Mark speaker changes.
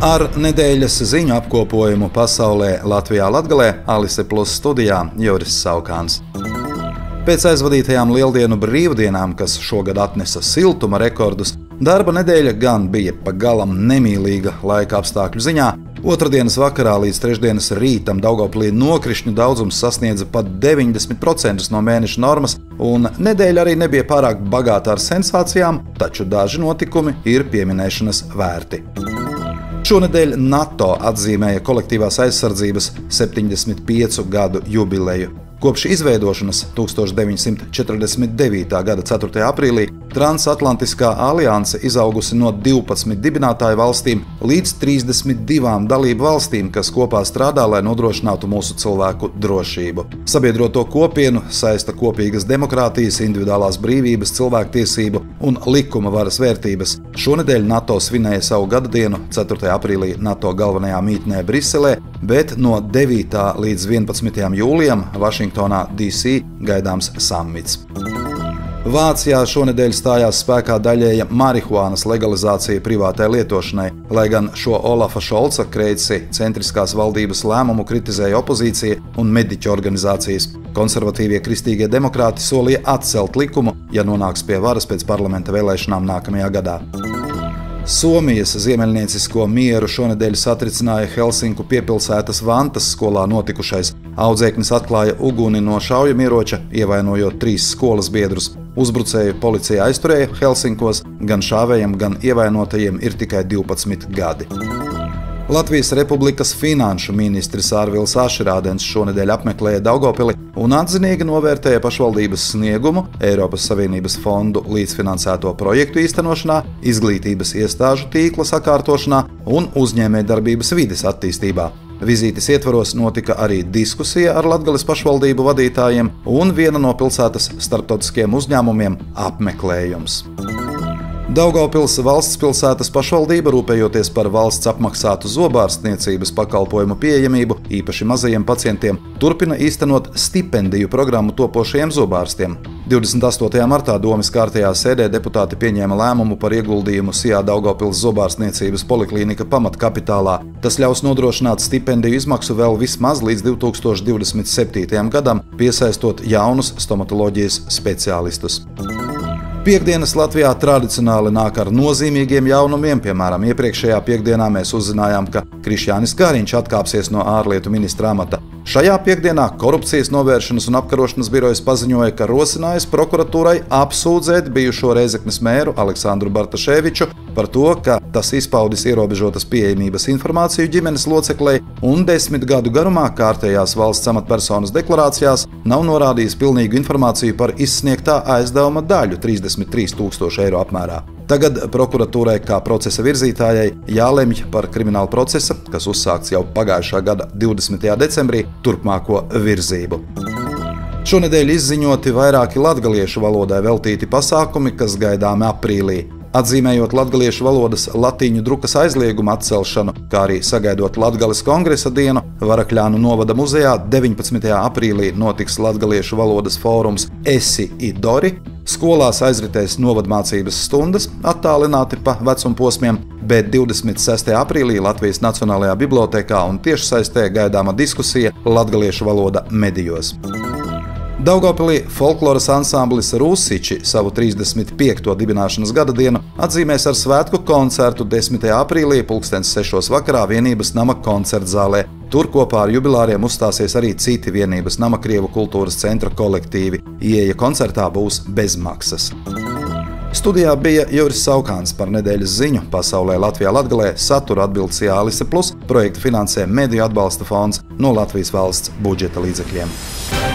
Speaker 1: Ar nedēļas ziņu apkopojumu pasaulē Latvijā Latgalē Alise Plus studijā Juris Saukāns. Pēc aizvadītajām lieldienu brīvdienām, kas šogad atnesa siltuma rekordus, darba nedēļa gan bija pagalam nemīlīga laika apstākļu ziņā. Otradienas vakarā līdz trešdienas rītam Daugavpilī nokrišņu daudzums sasniedza pat 90% no mēneša normas, un nedēļa arī nebija pārāk bagāta ar sensācijām, taču daži notikumi ir pieminēšanas vērti. Šonedēļ NATO atzīmēja kolektīvās aizsardzības 75 gadu jubileju. Kopš izveidošanas 1949. gada 4. aprīlī Transatlantiskā alianse izaugusi no 12 dibinātāju valstīm līdz 32 dalību valstīm, kas kopā strādā, lai nodrošinātu mūsu cilvēku drošību. Sabiedroto kopienu saista kopīgas demokrātijas, individuālās brīvības, cilvēktiesību un likuma varas vērtības. Šonedēļ NATO svinēja savu gadadienu 4. aprīlī NATO galvenajā mītnē Briselē, bet no 9. līdz 11. jūlijam Vašingtonā, D.C. gaidāms samits. Vācijā šonedēļ stājās spēkā daļēja marihuānas legalizācija privātai lietošanai, lai gan šo Olafa Šolca Kreici centriskās valdības lēmumu kritizēja opozīcija un mediķu organizācijas. Konservatīvie kristīgie demokrāti solīja atcelt likumu, ja nonāks pie varas pēc parlamenta vēlēšanām nākamajā gadā. Somijas ziemeļniecisko mieru šonedēļ satricināja Helsinku piepilsētas Vantas skolā notikušais. Audzēknis atklāja uguni no šaujamieroča, ievainojot 3 skolas biedrus. Uzbrucēju policija aizturēja Helsinkos, gan šāvējiem, gan ievainotajiem ir tikai 12 gadi. Latvijas Republikas finanšu ministrs Ārvils Ašerādens šonedēļ apmeklēja Daugavpili un atzinīgi novērtēja pašvaldības sniegumu Eiropas Savienības fondu līdzfinansēto projektu īstenošanā, izglītības iestāžu tīkla sakārtošanā un uzņēmējdarbības vides attīstībā. Vizītes ietvaros notika arī diskusija ar Latgales pašvaldību vadītājiem un viena no pilsētas starptautiskiem uzņēmumiem apmeklējums. Daugavpils valsts pilsētas pašvaldība, rūpējoties par valsts apmaksātu zobārstniecības pakalpojumu pieejamību, īpaši mazajiem pacientiem, turpina īstenot stipendiju programmu topošajiem zobārstiem. 28. martā Domes kārtajā sēdē deputāti pieņēma lēmumu par ieguldījumu SIA Daugavpils zobārstniecības poliklīnika pamatkapitālā. Tas ļaus nodrošināt stipendiju izmaksu vēl vismaz līdz 2027. gadam, piesaistot jaunus stomatoloģijas speciālistus. Piektdienas Latvijā tradicionāli nāk ar nozīmīgiem jaunumiem, piemēram, iepriekšējā piektdienā mēs uzzinājām, ka Krišjānis Kariņš atkāpsies no ārlietu ministra amata. Šajā piektdienā Korupcijas novēršanas un apkarošanas birojas paziņoja, ka rosinājis prokuratūrai apsūdzēt bijušo Rēzeknes mēru Aleksandru Bartaševiču par to, ka tas izpaudis ierobežotas pieejamības informāciju ģimenes loceklei un 10 gadu garumā kārtējās valsts amatpersonas deklarācijās nav norādījis pilnīgu informāciju par izsniegtā aizdevuma daļu 33 000 eiro apmērā. Tagad prokuratūrai kā procesa virzītājai jālemj par krimināla procesa, kas uzsākts jau pagājušā gada 20. decembrī, turpmāko virzību. Šonedēļ izziņoti vairāki latgaliešu valodai veltīti pasākumi, kas gaidāmi aprīlī. Atzīmējot latgaliešu valodas latīņu drukas aizlieguma atcelšanu, kā arī sagaidot Latgales kongresa dienu, Varakļānu novada muzejā 19. aprīlī notiks latgaliešu valodas fórums Esi Idori. Skolās aizritēs novadmācības stundas, attālināti pa vecumposmiem, bet 26. aprīlī Latvijas Nacionālajā bibliotēkā un tiešsaistē gaidāma diskusija Latgaliešu valoda medijos. Daugavpilī folkloras ansamblis Rusiči savu 35. dibināšanas gada dienu atzīmēs ar svētku koncertu 10. aprīlī 6:00 vakarā Vienības nama koncertzālē. Tur kopā ar jubilāriem uzstāsies arī citi Vienības nama Krievu kultūras centra kolektīvi. Ieeja koncertā būs bez maksas. Studijā bija Juris Saukāns. Par nedēļas ziņu pasaulē Latvijā Latgalē satura atbildes Alise Plus, projektu finansē Mediju atbalsta fonds no Latvijas valsts budžeta līdzekļiem.